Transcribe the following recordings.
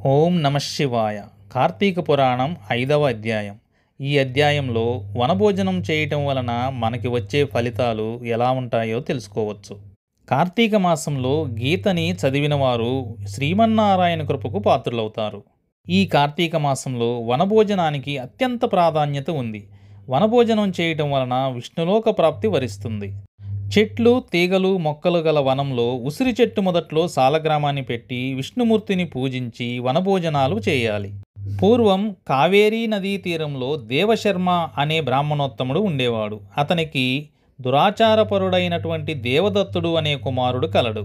ఓం నమ శివాయ. కార్తీక పురాణం 5వ అధ్యాయం. ఈ అధ్యాయంలో వనభోజనం చేయటం వలన మనకి వచ్చే ఫలితాలు ఎలా ఉంటాయో తెలుసుకోవచ్చు. కార్తీక మాసంలో గీతని చదివిన వారు శ్రీమన్నారాయణ కృపకు పాత్రులవుతారు. ఈ కార్తీక మాసంలో వనభోజనానికి అత్యంత ప్రాధాన్యత ఉంది. వనభోజనం చేయటం వలన విష్ణులోక ప్రాప్తి వరిస్తుంది. చెట్లు, తీగలు, మొక్కలు గల వనంలో ఉసిరి చెట్టు మొదట్లో సాలగ్రామాన్ని పెట్టి విష్ణుమూర్తిని పూజించి వనభోజనాలు చేయాలి. పూర్వం కావేరీ నదీ తీరంలో దేవశర్మ అనే బ్రాహ్మణోత్తముడు ఉండేవాడు. అతనికి దురాచారపరుడైనటువంటి దేవదత్తుడు అనే కుమారుడు కలడు.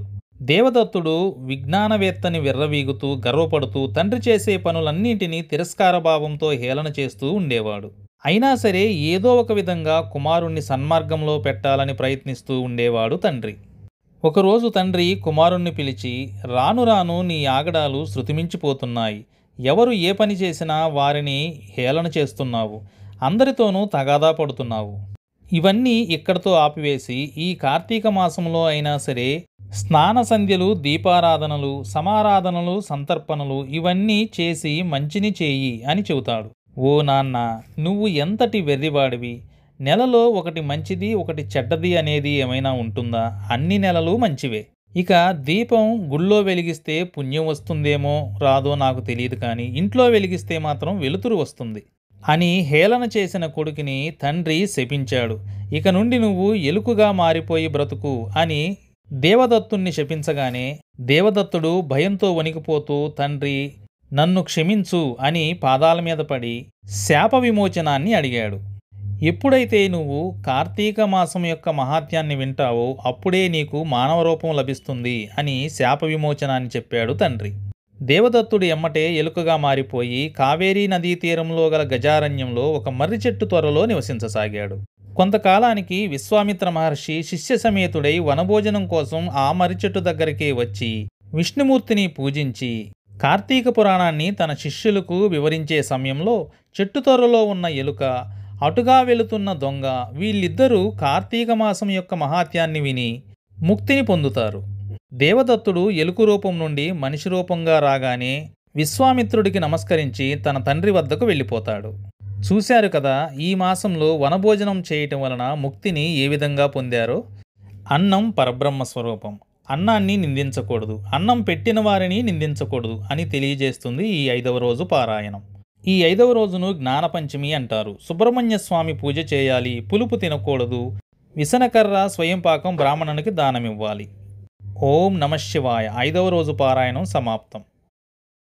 దేవదత్తుడు విజ్ఞానవేత్తని విర్రవీగుతూ గర్వపడుతూ తండ్రి చేసే పనులన్నింటినీ తిరస్కార భావంతో హేళన చేస్తూ ఉండేవాడు. అయినా సరే ఏదో ఒక విధంగా కుమారుణ్ణి సన్మార్గంలో పెట్టాలని ప్రయత్నిస్తూ ఉండేవాడు తండ్రి. ఒకరోజు తండ్రి కుమారుణ్ణి పిలిచి, రాను రాను నీ ఆగడాలు శృతిమించిపోతున్నాయి. ఎవరు ఏ పని చేసినా వారిని హేళన చేస్తున్నావు. అందరితోనూ తగాదా పడుతున్నావు. ఇవన్నీ ఇక్కడితో ఆపివేసి ఈ కార్తీక మాసంలో అయినా సరే స్నాన సంధ్యలు, దీపారాధనలు, సమారాధనలు, సంతర్పణలు ఇవన్నీ చేసి మంచిని చేయి అని చెబుతాడు. ఓ నాన్న, నువ్వు ఎంతటి వెర్రివాడివి! నెలలో ఒకటి మంచిది, ఒకటి చెడ్డది అనేది ఏమైనా ఉంటుందా? అన్ని నెలలు మంచివే. ఇక దీపం గుళ్ళో వెలిగిస్తే పుణ్యం వస్తుందేమో రాదో నాకు తెలియదు, కానీ ఇంట్లో వెలిగిస్తే మాత్రం వెలుతురు వస్తుంది అని హేళన చేసిన కొడుకుని తండ్రి శపించాడు. ఇక నుండి నువ్వు ఎలుకగా మారిపోయి బ్రతుకు అని దేవదత్తుణ్ణి శపించగానే దేవదత్తుడు భయంతో వణికిపోతూ, తండ్రి నన్ను క్షమించు అని పాదాల మీద పడి శాప విమోచనాన్ని అడిగాడు. ఎప్పుడైతే నువ్వు కార్తీక మాసం యొక్క మహాత్యాన్ని వింటావో అప్పుడే నీకు మానవ రూపం లభిస్తుంది అని శాప విమోచనాన్ని చెప్పాడు తండ్రి. దేవదత్తుడు ఎమ్మటే ఎలుకగా మారిపోయి కావేరీ నదీ తీరంలో గల గజారణ్యంలో ఒక మర్రి చెట్టు త్వరలో నివసించసాగాడు. కొంతకాలానికి విశ్వామిత్ర మహర్షి శిష్య సమేతుడై వనభోజనం కోసం ఆ మర్రి చెట్టు దగ్గరికే వచ్చి విష్ణుమూర్తిని పూజించి కార్తీక పురాణాన్ని తన శిష్యులకు వివరించే సమయంలో చెట్టు త్వరలో ఉన్న ఎలుక, అటుగా వెళుతున్న దొంగ వీళ్ళిద్దరూ కార్తీక మాసం యొక్క మహాత్యాన్ని విని ముక్తిని పొందుతారు. దేవదత్తుడు ఎలుక రూపం నుండి మనిషి రూపంగా రాగానే విశ్వామిత్రుడికి నమస్కరించి తన తండ్రి వద్దకు వెళ్ళిపోతాడు. చూశారు కదా, ఈ మాసంలో వనభోజనం చేయటం వలన ముక్తిని ఏ విధంగా పొందారో. అన్నం పరబ్రహ్మ స్వరూపం. అన్నాన్ని నిందించకూడదు, అన్నం పెట్టిన వారిని నిందించకూడదు అని తెలియజేస్తుంది ఈ 5వ రోజు పారాయణం. ఈ 5వ రోజును జ్ఞానపంచమి అంటారు. సుబ్రహ్మణ్య స్వామి పూజ చేయాలి, పులుపు తినకూడదు, విసనకర్ర స్వయంపాకం బ్రాహ్మణునికి దానమివ్వాలి. ఓం నమ శివాయ. 5వ రోజు పారాయణం సమాప్తం.